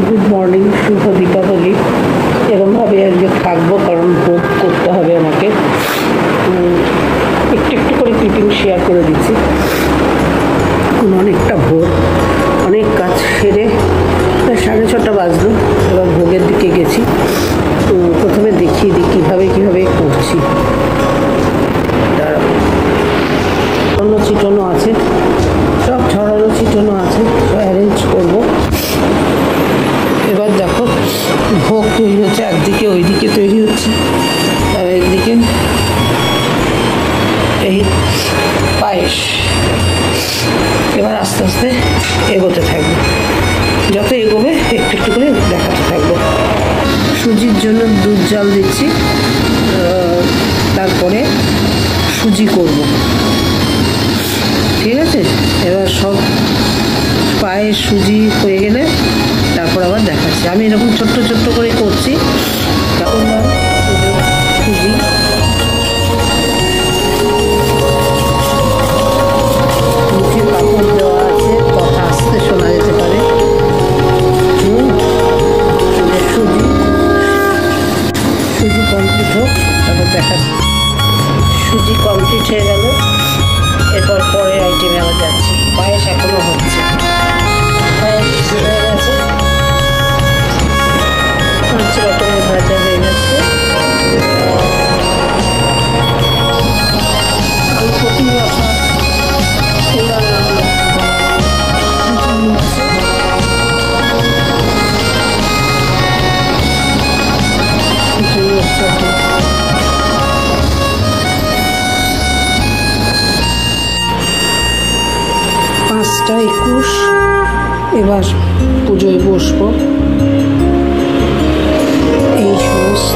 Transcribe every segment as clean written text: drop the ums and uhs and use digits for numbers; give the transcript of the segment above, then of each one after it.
Good morning, শুভ দীপাবলি। এরকমভাবে আজকে থাকবো, কারণ ভোগ করতে হবে আমাকে। একটু একটু করে ক্লিপিং শেয়ার করে দিচ্ছি। অনেকটা ভোর, অনেক কাজ সেরে 6:30 বাজলো। এবার ভোগের দিকে গেছি। প্রথমে দেখিয়ে দিই কীভাবে করছি। ছড়ানো ছিটানো আছে, সব ছড়ানো ছিটানো আছে, সব অ্যারেঞ্জ করবো। এবার দেখো ভোগ তৈরি হচ্ছে, একদিকে ওইদিকে তৈরি হচ্ছে, আর একদিকে এই পায়েস। এবার আস্তে আস্তে এগোতে থাকবো, যত এগোবে একটু একটু করে দেখাতে থাকবো। সুজির জন্য দুধ জাল দিচ্ছি, তারপরে সুজি করব, ঠিক আছে। এবার সব পায়েস সুজি হয়ে গেলে তারপর আবার দেখাচ্ছি। আমি এরকম ছোট্ট ছোট্ট করে করছি, কারণ সুজি নিচে কাপড় দেওয়া আছে, কথা আসতে শোনা যেতে পারে। সুজি কমপ্লিট হোক, তারপর দেখাচ্ছি। সুজি কমপ্লিট হয়ে গেল, এরপর পরের আইটেমে আবার যাচ্ছি। পায়েস এখনো হচ্ছে, পায়েস হয়ে গেছে, রকমের ভাজা হয়ে গেছে। প্রতি বছর পাঁচটা 21, এবার পুজোয় বসবো। এই সমস্ত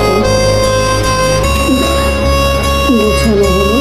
গোছানো হলো।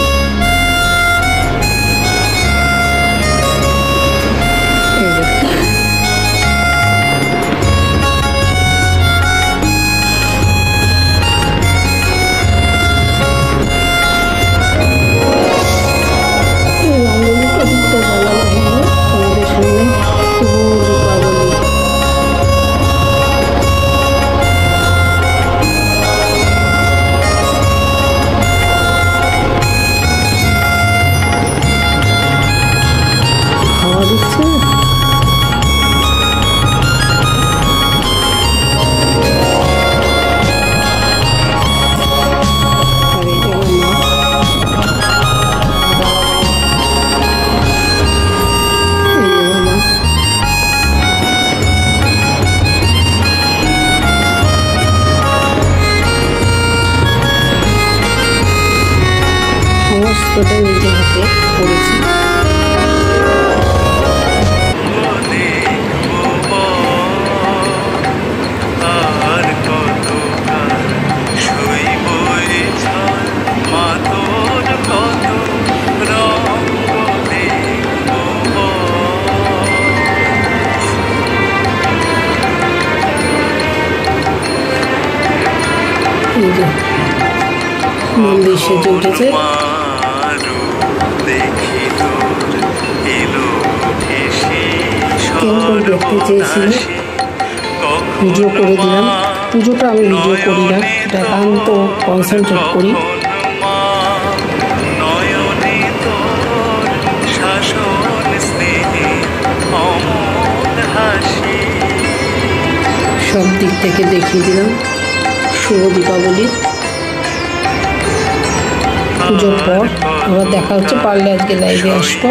সমস্তটা নিজে হাতে করেছি। মন্দির সেজে উঠেছে। কেমন দেখতে চেয়েছিল, ভিডিও করে দিলাম। পুজোটা আমি ভিডিও করি না, এটা একান্ত কনসেন্ট্রেট করি। সব দিক থেকে দেখিয়ে দিলাম। শুভ দীপাবলি। পুজোর পর আবার দেখা হচ্ছে, পারলে আজকে লাইভে আসবো।